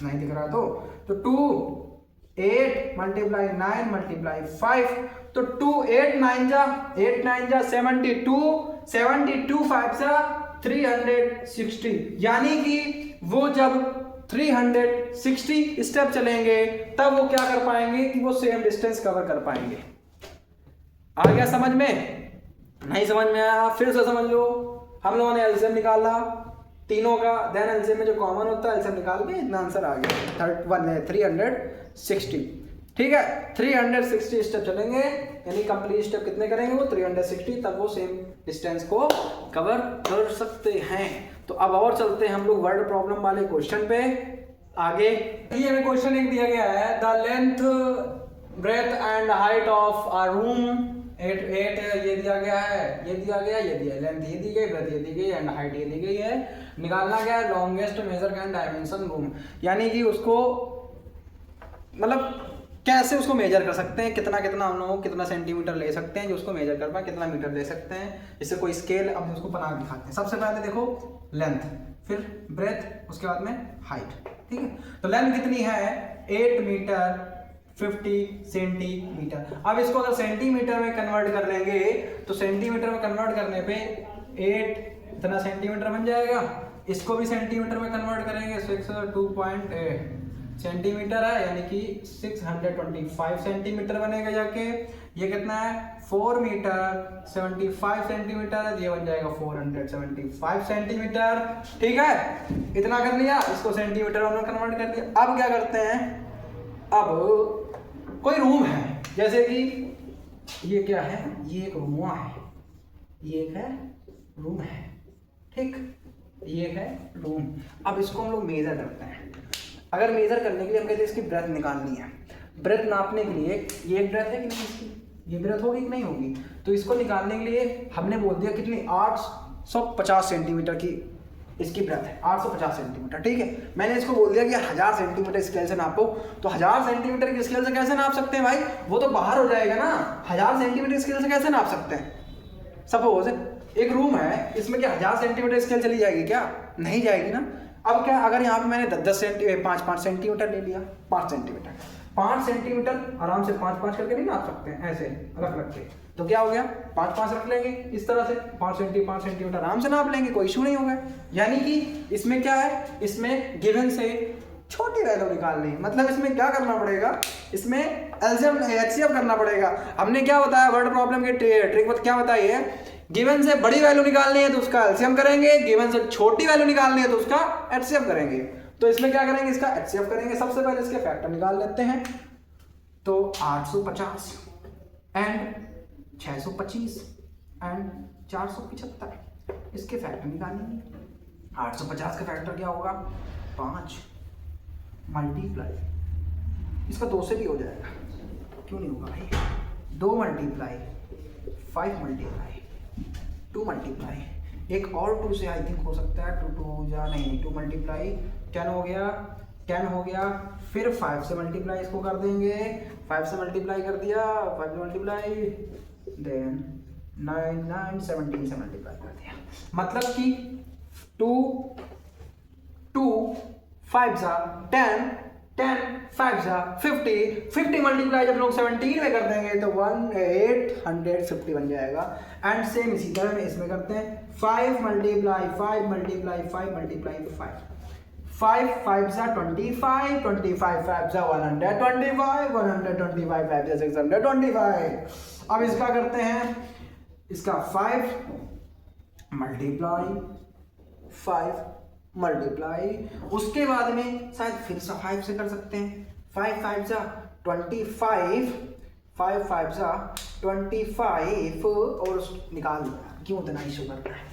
नहीं दिख रहा तो 2 8 मल्टीप्लाई 9 मल्टीप्लाई 5, तो 2 8 9 जा 72 72 5 जा 360, यानी कि वो जब 360 स्टेप चलेंगे तब वो क्या कर पाएंगे कि वो सेम डिस्टेंस कवर कर पाएंगे। आ गया समझ में? नहीं समझ में आया फिर से समझ लो। हम लोगों ने एलसीएम निकाला तीनों का, देन एलसीएम में जो कॉमन होता है एलसीएम निकाल के इतना आंसर आ गया 360। ठीक है, 360 स्टेप चलेंगे, यानी कंप्लीट स्टेप कितने करेंगे वो 360, तब वो सेम डिस्टेंस को कवर कर सकते हैं। तो अब और चलते हैं हम लोग वर्ड प्रॉब्लम वाले क्वेश्चन पे आगे। ये हमें क्वेश्चन एक दिया गया है, the length breadth and height of a room 8 ये दिया गया है, ये दिया गया, ये दिया, लेंथ ये दी गई, ब्रेथ ये दी गई एंड हाइट ये दी गई है। निकालना क्या है, longest measure can dimension room, यानी कि उसको मतलब कैसे उसको मेजर कर सकते हैं, कितना कितना हम लोग कितना सेंटीमीटर ले सकते हैं जो उसको मेजर कर पाए, कितना मीटर ले सकते हैं, इससे कोई स्केल अब उसको बना के दिखाते हैं। सबसे पहले देखो लेंथ, फिर ब्रेथ, उसके बाद में हाइट। ठीक है, तो लेंथ कितनी है 8 मीटर 50 सेंटीमीटर। अब इसको अगर सेंटीमीटर में कन्वर्ट कर लेंगे तो सेंटीमीटर में कन्वर्ट करने पे 8 इतना सेंटीमीटर बन जाएगा, इसको भी सेंटीमीटर में कन्वर्ट करेंगे 6.2 सेंटीमीटर है, यानी कि 625 सेंटीमीटर बनेगा जाके। ये कितना है 4 मीटर 75 सेंटीमीटर है, ये बन जाएगा 475 सेंटीमीटर। ठीक है, इतना कर लिया, इसको सेंटीमीटर में कन्वर्ट कर लिया। अब क्या करते हैं, अब कोई रूम है, जैसे कि ये क्या है, ये एक रूम है, ये एक है रूम है, ठीक, ये एक है रूम। अब इसको हम लोग मेजर करते हैं। अगर मेजर करने के लिए हम कहते हैं इसकी ब्रेथ निकालनी है, ब्रेथ नापने के लिए ये एक ब्रेथ है कि नहीं, इसकी ये ब्रेथ होगी कि नहीं होगी, तो इसको निकालने के लिए हमने बोल दिया कितनी 850 सेंटीमीटर की इसकी ब्रेथ है, 850 सेंटीमीटर। ठीक है, मैंने इसको बोल दिया कि 1000 सेंटीमीटर स्केल से नापो, तो 1000 सेंटीमीटर की स्केल से कैसे नाप सकते हैं भाई, वो तो बाहर हो जाएगा ना, 1000 सेंटीमीटर स्केल से कैसे नाप सकते हैं। सपोज एक रूम है, इसमें क्या 1000 सेंटीमीटर स्केल चली जाएगी क्या, नहीं जाएगी ना। अब क्या, अगर यहाँ पे मैंने 10 सेंटीमीटर 5 सेंटीमीटर ले लिया, 5 सेंटीमीटर आराम से 5 करके नहीं नाप सकते हैं, ऐसे रख के, तो क्या हो गया 5 रख लेंगे इस तरह से, 5 सेंटीमीटर आराम से नाप लेंगे, कोई इशू नहीं होगा। यानी कि इसमें क्या है, इसमें गिवन से छोटी वैल्यू निकालनी है, मतलब इसमें क्या करना पड़ेगा, इसमें एलसीएम एचसीएफ करना पड़ेगा। हमने क्या बताया वर्ड प्रॉब्लम के ट्रिक क्या बताई है, गिवन से बड़ी वैल्यू निकालनी है तो उसका एलसीएम करेंगे, गिवन से छोटी वैल्यू निकालनी है तो उसका एचसीएफ करेंगे। तो इसमें क्या करेंगे, इसका एचसीएफ करेंगे। सबसे पहले इसके फैक्टर निकाल लेते हैं, तो 850 एंड 625 एंड 475 इसके फैक्टर निकालेंगे। 850 का फैक्टर क्या होगा 5 मल्टीप्लाई, इसका 2 से भी हो जाएगा, क्यों नहीं होगा भाई, 2 मल्टीप्लाई 5 मल्टीप्लाई 2 मल्टीप्लाई, एक और 2 से आई थिंक हो सकता है, 2 या नहीं 2 मल्टीप्लाई 10 हो गया, फिर 5 से मल्टीप्लाई इसको कर देंगे, 5 से मल्टीप्लाई कर दिया, 5 से मल्टीप्लाई, देन 9 17 से मल्टीप्लाई कर दिया, मतलब कि 2 5 10 5 50 मल्टीप्लाई जब लोग 17 में कर देंगे तो 850 बन जाएगा। एंड सेम इसी तरह में इसमें करते हैं 5 मल्टीप्लाई 5 मल्टीप्लाई 5 मल्टीप्लाई 5 5 जा 25 25 5 जा 125 125 5 जा 625। अब इसका करते हैं, इसका 5 मल्टीप्लाई 5 मल्टीप्लाई, उसके बाद में शायद फिर से 5 से कर सकते हैं, 5 5 जा 25 5 5 जा 25 और निकाल दो, क्यों इतना इशू करना है,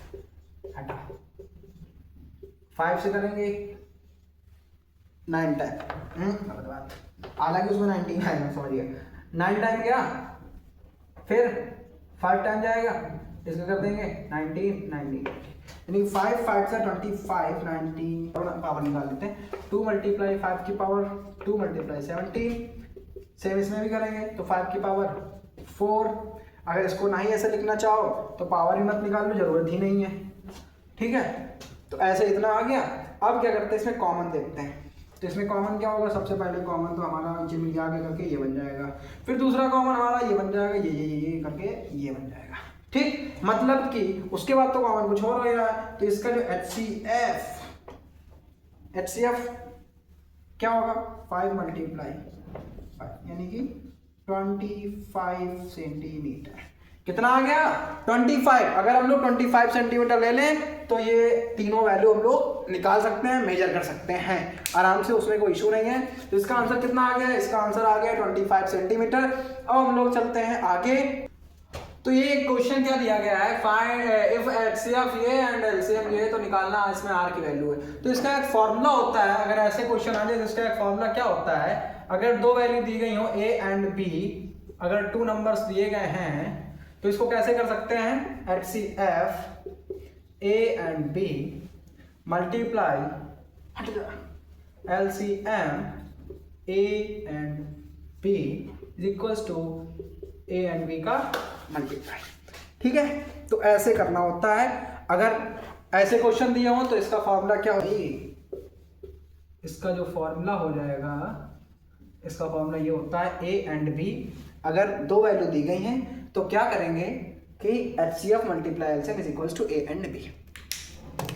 हटा 5 से करेंगे 9 टाइम, हालांकि उसमें 19 आएगा, समझ गया, 9 टाइम गया, फिर 5 टाइम जाएगा, इसको कर देंगे 19 यानी 5 5 से 25 19 पावर निकाल लेते हैं, 2 × 5 की पावर 2 × 17, सेम इसमें भी करेंगे तो 5 की पावर 4। अगर इसको ना ही ऐसे लिखना चाहो तो पावर ही मत निकाल लो, जरूरत ही नहीं है, ठीक है। तो ऐसे इतना आ गया। अब क्या करते हैं, इसमें कॉमन देखते हैं। तो इसमें कॉमन क्या होगा, सबसे पहले कॉमन तो हमारा नीचे मिल आगे करके ये बन जाएगा, फिर दूसरा कॉमन हमारा ये बन जाएगा, ये करके ये बन जाएगा, ठीक। मतलब कि उसके बाद तो कॉमन कुछ और हो रहा है, तो इसका जो HCF क्या होगा, 5 × 5 यानी कि 25 सेंटीमीटर। कितना आ गया, 25। अगर हम लोग 25 सेंटीमीटर ले लें तो ये तीनों वैल्यू हम लोग निकाल सकते हैं, मेजर कर सकते हैं आराम से, उसमें कोई इशू नहीं है। तो इसका आंसर कितना आ गया, इसका आंसर आ गया 25 सेंटीमीटर। अब हम लोग चलते हैं आगे। तो ये क्वेश्चन क्या दिया गया है, फाइंड इफ HCF ये एंड LCM ये, तो निकालना इसमें R की वैल्यू है। तो इसका एक फॉर्मूला होता है, अगर ऐसे क्वेश्चन आ जाए तो इसका एक फॉर्मूला क्या होता है, अगर दो वैल्यू दी गई हो A एंड B, अगर 2 नंबर्स दिए गए हैं तो इसको कैसे कर सकते हैं, HCF A and B multiply LCM A and B is equals to A and B का मल्टीप्लाई, ठीक है। तो ऐसे करना होता है। अगर ऐसे क्वेश्चन दिए हो तो इसका फॉर्मूला क्या होगा, इसका जो फॉर्मूला हो जाएगा, इसका फॉर्मूला ये होता है A एंड B। अगर दो वैल्यू दी गई हैं तो क्या करेंगे कि HCF × LCM is equals to A and B,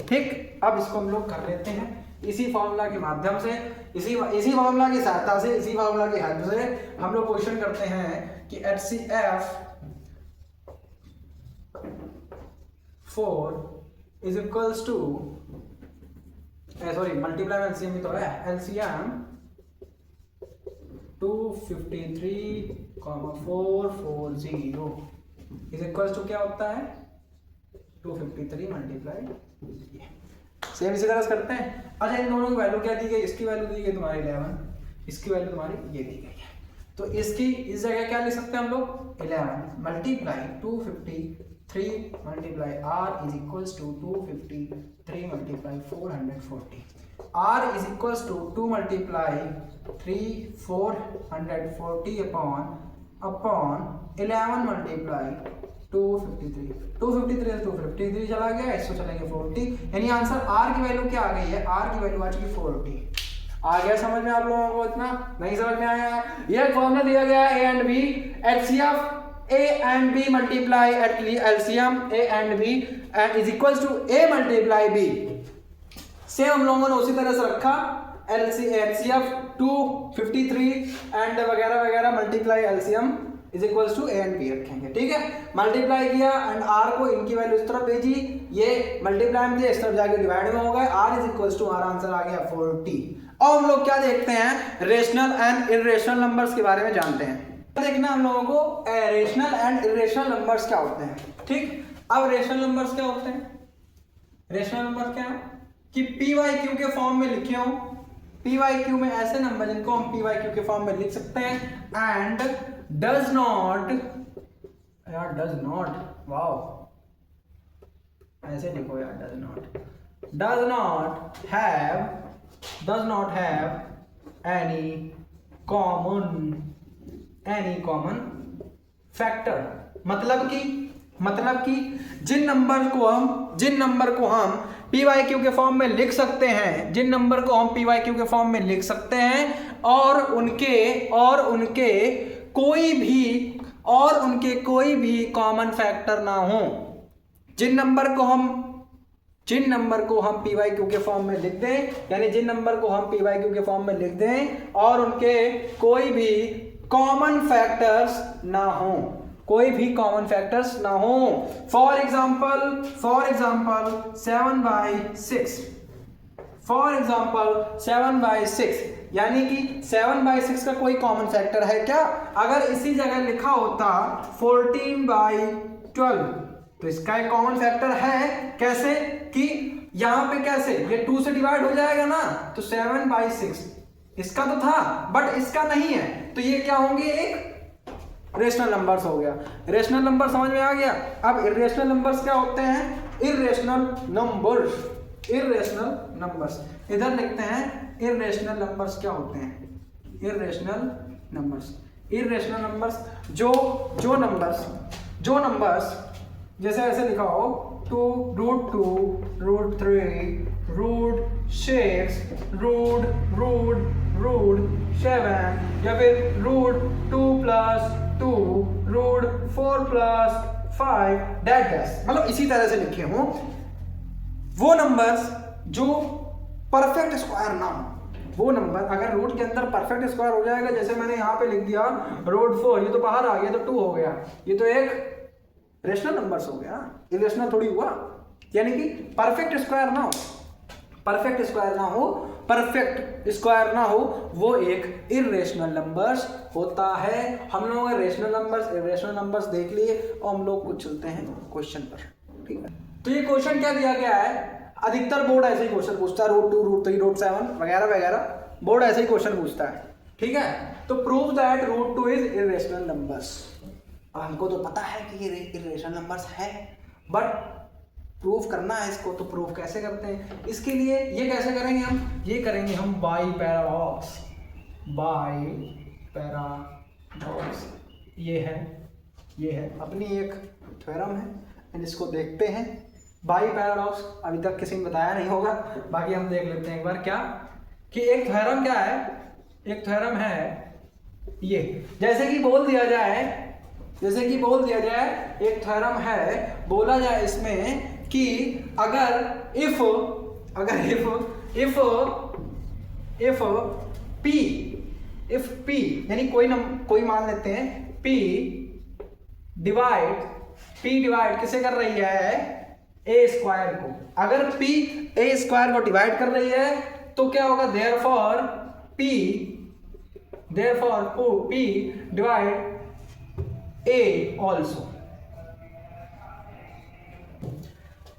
ठीक। अब इसको हम लोग कर लेते हैं इसी फॉर्मूला के माध्यम से, इसी फॉर्मूला की सहायता से, इसी फॉर्मूला की हेल्प से हम लोग क्वेश्चन करते हैं कि HCF 4 is equals to, sorry multiply में LCM भी तो है, LCM 253,440 इज इक्वल्स टू क्या होता है, 253 मल्टीप्लाई, सेम इसी तरह से करते हैं। अच्छा, इन दोनों की वैल्यू क्या दी गई, इसकी वैल्यू दी गई तुम्हारी 11, इसकी वैल्यू तुम्हारी ये दी गई है। तो इसकी इस जगह क्या लिख सकते हैं हम लोग, 11 multiply 253 multiply R is equals to 253 multiply 440, R is equals to 2 multiply 3 440 upon 11 multiply 253 से 253 चला गया, इसको चलेंगे 40, यानी आंसर R की वैल्यू क्या आ गई है, R की वैल्यू आ चुकी 40। आ गया समझ में आप लोगों को, इतना नहीं समझ में आया है, यह फॉर्मूला दिया गया है A and B, HCF A and B multiply LCM A and B is equals to A multiply B। Same हम लोगों ने उसी तरह से रखा, HCF 253 एंड वगैरह वगैरह multiply LCM is equals to A and B रखेंगे, ठीक है। मल्टीप्लाई किया एंड R को इनकी वैल्यू इस तरफ भेजी, ये मल्टीप्लाई में इस तरफ जाके डिवाइड में हो गए, R इज इक्वल्स टू, हमारा आंसर आ गया 40। अब हम लोग क्या देखते हैं, रेशनल एंड इर्रेशनल नंबर्स के बारे में जानते हैं। देखना हम लोगों को रेशनल एंड इर्रेशनल नंबर्स क्या होते हैं, ठीक। अब रेशनल नंबर्स क्या होते हैं, रेशनल नंबर क्या है कि PYQ के फॉर्म में लिखे हो, PYQ में ऐसे नंबर जिनको हम PYQ के फॉर्म में लिख सकते हैं, एंड डज नॉट, यार डज नॉट, वाओ ऐसे लिखो यार, does not have any common factor. मतलब कि जिन नंबर को हम PYQ के फॉर्म में लिख सकते हैं, जिन नंबर को हम PYQ के फॉर्म में लिख सकते हैं और उनके कोई भी कॉमन फैक्टर ना हो, जिन नंबर को हम PYQ के फॉर्म में लिख दें, यानी जिन नंबर को हम PYQ के फॉर्म में लिख दें और उनके कोई भी कॉमन फैक्टर्स ना हो, कोई भी कॉमन फैक्टर्स ना हो। फॉर एग्जाम्पल 7/6 यानी कि 7/6 का कोई कॉमन फैक्टर है क्या? अगर इसी जगह लिखा होता 14/12 तो इसका एक कॉमन फैक्टर है। कैसे कि यहाँ पे कैसे ये 2 से डिवाइड हो जाएगा ना, तो 7/6 इसका तो था बट इसका नहीं है, तो ये क्या होंगे, एक रेशनल नंबर्स हो गया। रेशनल नंबर समझ में आ गया। अब इरेशनल नंबर्स क्या होते हैं, इरेशनल नंबर्स, इरेशनल नंबर्स इधर लिखते हैं। इरेशनल नंबर्स क्या होते हैं, इरेशनल नंबर्स, इरेशनल नंबर्स जो नंबर्स जैसे ऐसे लिखा हो 2, √3, √6, √7 या फिर √2 + 2, √4 + 5 डैश, मतलब इसी तरह से लिखे हों वो नंबर्स जो परफेक्ट स्क्वायर ना हो। वो नंबर अगर रूट के अंदर परफेक्ट स्क्वायर हो जाएगा, जैसे मैंने यहाँ पे लिख दिया √4, ये तो बाहर आ गया तो 2 हो गया, ये तो एक रेशनल नंबर्स हो गया, इरेशनल थोड़ी हुआ। यानी कि परफेक्ट स्क्वायर ना हो, परफेक्ट स्क्वायर ना हो वो एक इरेशनल नंबर्स होता है। हम लोगों ने रेशनल नंबर्स, इरेशनल नंबर्स देख लिए और हम लोग कुछ चलते हैं क्वेश्चन पर, ठीक है। तो ये क्वेश्चन क्या दिया गया है, अधिकतर बोर्ड ऐसे ही क्वेश्चन पूछता है, √2, √3, √7 वगैरह वगैरह, बोर्ड ऐसे ही क्वेश्चन पूछता है, ठीक है। तो prove that √2 is irrational numbers. अब हमको तो पता है कि ये इरेशनल नंबर्स है, बट प्रूफ करना है इसको, तो प्रूफ कैसे करते हैं, इसके लिए ये कैसे करेंगे हम, ये करेंगे हम बाई पैराडॉक्स। ये है अपनी एक थ्योरम है, एंड इसको देखते हैं। बाई पैराडॉक्स अभी तक किसी ने बताया नहीं होगा, बाकी हम देख लेते हैं एक बार। क्या कि एक थ्योरम क्या है, एक थ्योरम है ये, जैसे कि बोल दिया जाए एक थ्योरम है, बोला जाए इसमें कि अगर इफ P यानी कोई मान लेते हैं P डिवाइड किसे कर रही है, a स्क्वायर को। अगर P a स्क्वायर को डिवाइड कर रही है तो क्या होगा, therefore P divide a also.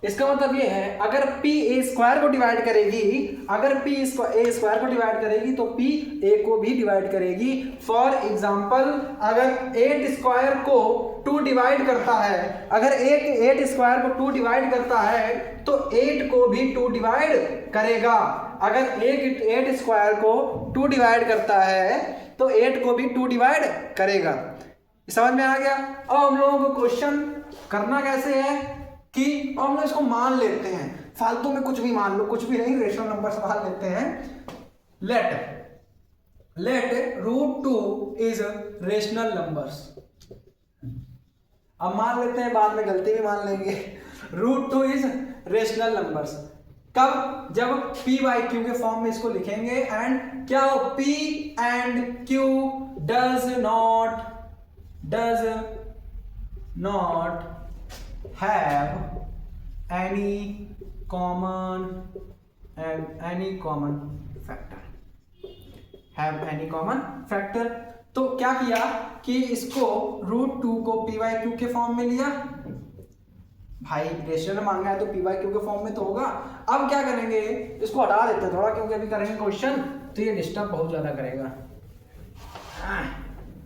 इसका मतलब ये है अगर P a स्क्वायर को डिवाइड करेगी, अगर P a स्क्वायर को डिवाइड करेगी तो P a को भी डिवाइड करेगी। फॉर एग्जाम्पल अगर 8 स्क्वायर को 2 डिवाइड करता है, अगर 8 स्क्वायर को 2 डिवाइड करता है तो 8 को भी 2 डिवाइड करेगा। अगर 8 स्क्वायर को 2 डिवाइड करता है तो 8 को भी 2 डिवाइड करेगा। समझ में आ गया। अब हम लोगों को क्वेश्चन करना कैसे है कि हम लोग इसको मान लेते हैं, फालतू में कुछ भी मान लो, कुछ भी नहीं, रेशनल नंबर मान लेते हैं। Let √2 is rational numbers. अब मान लेते हैं, बाद में गलती भी मान लेंगे। √2 इज रेशनल नंबर्स कब, जब p/q के फॉर्म में इसको लिखेंगे एंड क्या हो, p and q does not have any common factor। तो क्या किया कि इसको √2 को p/q के फॉर्म में लिया। भाई रेशनल मांगा है तो p/q के फॉर्म में तो होगा। अब क्या करेंगे, इसको हटा देते हैं थोड़ा, क्योंकि अभी करेंगे क्वेश्चन तो ये डिस्टर्ब बहुत ज्यादा करेगा।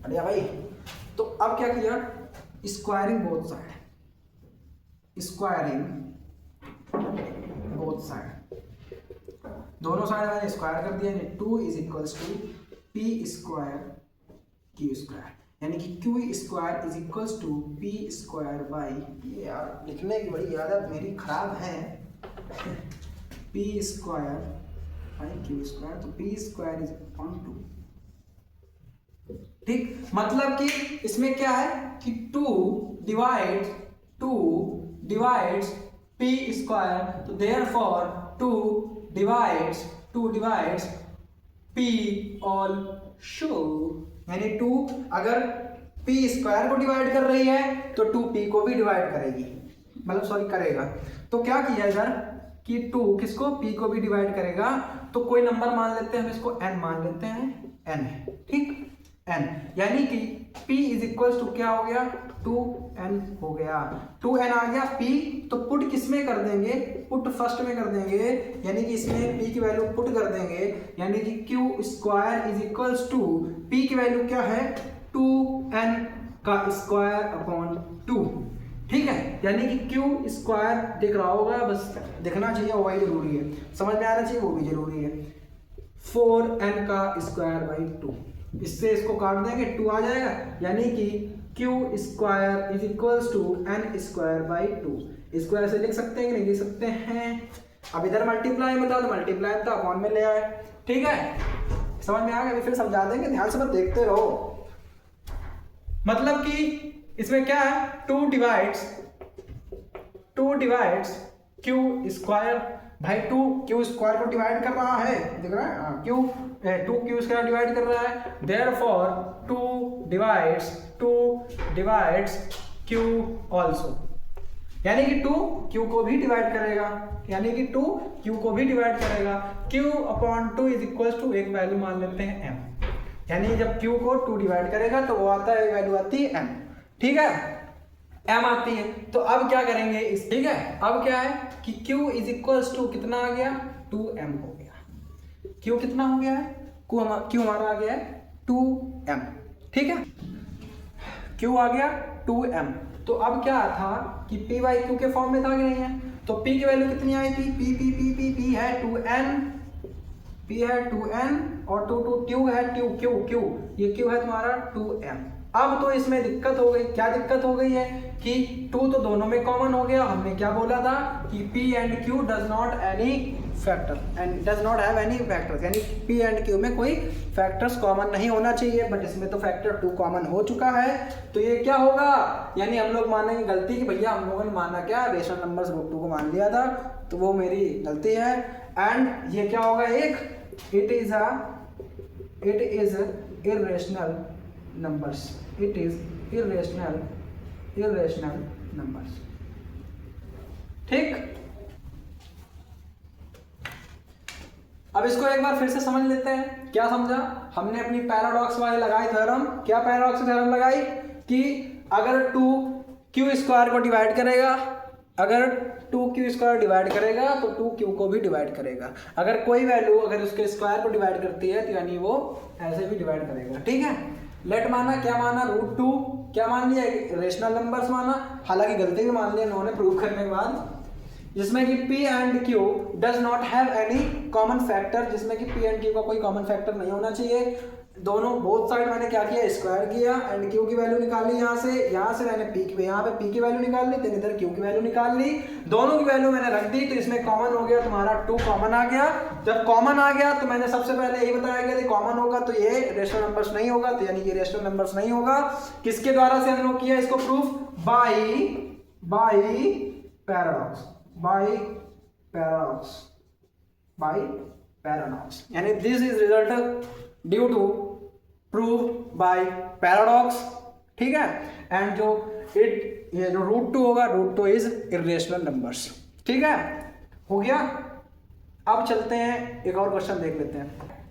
बढ़िया भाई। तो अब क्या किया, स्क्वायरिंग बोथ साइड, दोनों साइड मैंने स्क्वायर कर दिया। 2 is equals to p square q square, यानी कि q square is equals to p square by, ये यार लिखने की बड़ी आदत मेरी खराब है, p square by q square, तो p square is equal to, ठीक। मतलब कि इसमें क्या है कि 2 डिवाइड्स p स्क्वायर, तो देयरफॉर 2 डिवाइड्स p ऑल्सो, यानी 2 अगर p स्क्वायर को डिवाइड कर रही है तो 2p को भी डिवाइड करेगी, मतलब सॉरी करेगा। तो क्या किया इधर कि 2 किसको, p को भी डिवाइड करेगा। तो कोई नंबर मान लेते हैं, हम इसको n मान लेते हैं, n है, ठीक, n, यानी कि p इज इक्वल टू क्या हो गया, 2 2n हो गया, 2n आ गया p, तो पुट किस में कर देंगे, पुट फर्स्ट में कर देंगे, यानी कि इसमें p की वैल्यू पुट कर देंगे, यानी कि q square is equals to p की वैल्यू क्या है 2n का स्क्वायर अपॉन 2, ठीक है, यानी कि q स्क्वायर दिख रहा होगा, बस दिखना चाहिए, वही जरूरी है, समझ में आना चाहिए, वो भी जरूरी है, 4n का स्क्वायर बाई 2, इससे इसको काट देंगे 2 आ जाएगा, यानी कि q square is equals to n square by 2, इसको ऐसे लिख सकते हैं कि नहीं लिख सकते हैं, अब इधर मल्टीप्लाई में था तो मल्टीप्लाई था अपॉन में ले आए, ठीक है, समझ में आ गया, अभी फिर समझा देंगे, ध्यान से बस देखते रहो, मतलब कि इसमें क्या है 2 डिवाइड्स q स्क्वायर, भाई 2 q स्क्वायर को डिवाइड कर रहा है, दिख रहा है, हाँ, 2 q स्क्वायर डिवाइड कर रहा है, देयरफॉर 2 डिवाइड्स q ऑल्सो, यानी कि 2 q को भी डिवाइड करेगा, यानी कि 2 q को भी डिवाइड करेगा, q upon 2 is equals to एक वैल्यू मान लेते हैं m, यानी जब q को 2 डिवाइड करेगा तो वो आता है, वैल्यू आती है m, ठीक है, m आती है, तो अब क्या करेंगे इस, ठीक है, अब क्या है कि q इज इक्वल्स टू कितना आ गया 2m हो गया, q कितना हो गया है, q हमारा आ गया है 2m, ठीक है, q आ गया 2m, तो अब क्या था कि p बाई q के फॉर्म में था कि नहीं है, तो p की वैल्यू कितनी आई थी, p है 2n, p है 2n और 2 q है q, ये q है तुम्हारा 2m, अब तो इसमें दिक्कत हो गई, क्या दिक्कत हो गई है कि 2 तो दोनों में कॉमन हो गया, हमने क्या बोला था कि p and q does not any factor and does not have any factors, यानी p एंड q में कोई फैक्टर्स कॉमन नहीं होना चाहिए, बट इसमें तो फैक्टर 2 कॉमन हो चुका है, तो ये क्या होगा, यानी हम लोग मानेंगे गलती कि भैया हम लोगों ने माना क्या, रेशनल नंबर्स रूट 2 को मान लिया था, तो वो मेरी गलती है, एंड ये क्या होगा, एक it is irrational numbers, it is irrational numbers, ठीक, अब इसको एक बार फिर से समझ लेते हैं, क्या समझा हमने, अपनी पैराडॉक्स वाली लगाई थ्योरम, क्या पैराडॉक्स थ्योरम लगाई कि अगर 2 q स्क्वायर को डिवाइड करेगा, अगर 2 q स्क्वायर डिवाइड करेगा तो 2 q को भी डिवाइड करेगा, अगर कोई वैल्यू अगर उसके स्क्वायर को डिवाइड करती है तो यानी वो ऐसे भी डिवाइड करेगा, ठीक है, लेट माना, क्या माना, रूट 2 क्या मान लिया, रेशनल नंबर्स माना, हालांकि गलती भी मान लिया इन्होंने प्रूव करने के बाद, जिसमें कि p and q does not have any common factor, जिसमें कि p एंड q का कोई कॉमन फैक्टर नहीं होना चाहिए, दोनों बोथ साइड मैंने क्या किया, स्क्वायर किया एंड q की वैल्यू निकाल ली, यहाँ से मैंने यहाँ पे p की वैल्यू निकाल ली, तो इधर q की वैल्यू निकाल ली, दोनों की वैल्यू मैंने रख दी, तो इसमें कॉमन हो गया तुम्हारा 2 कॉमन आ गया, जब कॉमन आ गया तो मैंने सबसे पहले यही बताया गया कॉमन होगा तो ये रेशनल नंबर्स नहीं होगा, तो यानी ये रेशनल नंबर्स नहीं होगा, किसके द्वारा से हम लोग किया इसको प्रूफ, बाई पैराडॉक्स, यानी this is result due to prove by paradox, ठीक है, एंड जो ये जो रूट 2 होगा, रूट 2 इज इर्रेशनल नंबर्स, ठीक है, हो गया, अब चलते हैं एक और क्वेश्चन देख लेते हैं,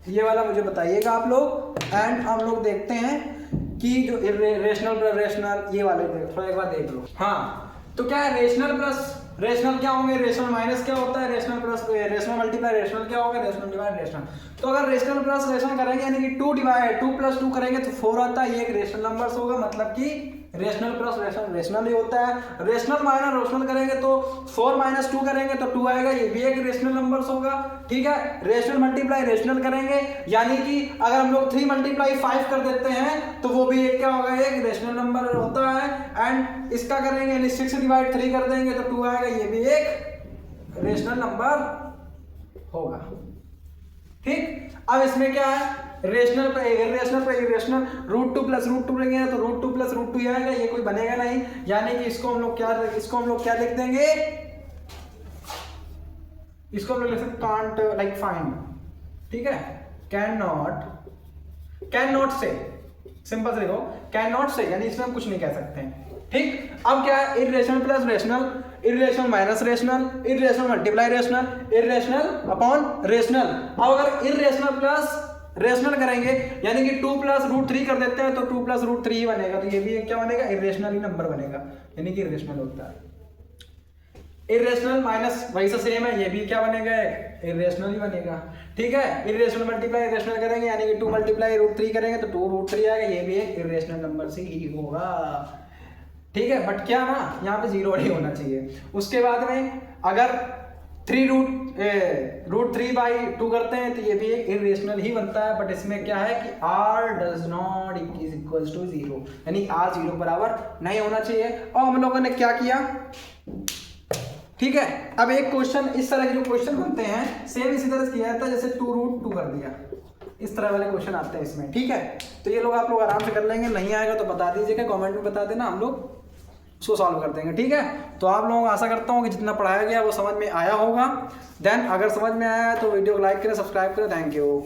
ये वाला मुझे बताइएगा आप लोग, एंड हम लोग देखते हैं कि जो रेशनल ये वाले थोड़ा एक बार देख लो, हाँ, तो क्या है, रेशनल प्लस रेशनल क्या होंगे, रेशनल माइनस क्या होता है, rational plus rational multiply rational क्या होगा, रेशनल डिवाइड रेशनल, तो अगर रेशनल प्लस रेशनल करेंगे यानी कि 2 प्लस 2 करेंगे तो 4 आता है, ये एक रेशनल नंबर्स होगा, मतलब कि रेशनल प्लस रेशनल रेशनल ही होता है, रेशनल माइनस रेशनल करेंगे तो 4 माइनस 2 करेंगे तो 2 आएगा, ये भी एक रेशनल नंबर्स होगा, ठीक है, रेशनल मल्टीप्लाई रेशनल करेंगे, यानी कि अगर हम लोग 3 मल्टीप्लाई 5 कर देते हैं तो वो भी एक क्या होगा, एक रेशनल नंबर होता है, एंड इसका करेंगे यानी 6 डिवाइड 3 कर देंगे तो 2 आएगा, ये भी एक रेशनल नंबर होगा, ठीक, अब इसमें क्या है, रेशनल पे इरेशनल, रूट 2 प्लस रूट 2 लेंगे तो रूट 2 प्लस रूट 2 ही आएगा, ये कोई बनेगा नहीं, यानी कि इसको हम लोग क्या लिख देंगे, इसको हम लोग लिख सकते कांट लाइक फाइंड, ठीक है, कैन नॉट से, सिंपल से लिखो, कैन नॉट से, यानी इसमें हम कुछ नहीं कह सकते हैं, ठीक, अब क्या है, irrational plus rational, irrational minus rational, irrational multiply rational, irrational upon rational, अब अगर इरेशनल प्लस रेशनल करेंगे यानी कि 2 प्लस रूट 3 कर देते हैं तो 2 प्लस रूट 3 ही बनेगा, तो ये भी क्या बनेगा, इरेशनल ही नंबर बनेगा, यानी कि इरेशनल होता है। इरेशनल माइनस वही से सेम है, ये भी क्या बनेगा, इरेशनल ही बनेगा, ठीक है। इरेशनल मल्टीप्लाई इरेशनल करेंगे यानी कि 2 मल्टीप्लाई रूट 3 करेंगे तो 2 रूट 3 आएगा, ये भी एक इरेशनल नंबर से ही होगा, ठीक है। बट क्या ना यहाँ पे जीरो नहीं होना चाहिए। उसके बाद में अगर 3 रूट 3 बाई 2 करते हैं तो ये भी एक इरेशनल ही बनता है, बट इसमें क्या है कि r does not is equal to 0, यानी r 0 बराबर नहीं होना चाहिए। और हम लोगों ने क्या किया, ठीक है। अब एक क्वेश्चन इस तरह के जो क्वेश्चन बनते हैं सेम इसी तरह से किया जाता है, जैसे 2 रूट 2 कर दिया, इस तरह वाले क्वेश्चन आते हैं इसमें, ठीक है। तो ये लोग आप लोग आराम से कर लेंगे, नहीं आएगा तो बता दीजिएगा, कमेंट में बता देना, हम लोग उसको सॉल्व कर देंगे, ठीक है। तो आप लोगों को आशा करता हूँ कि जितना पढ़ाया गया वो समझ में आया होगा। देन अगर समझ में आया है तो वीडियो को लाइक करें, सब्सक्राइब करें, थैंक यू।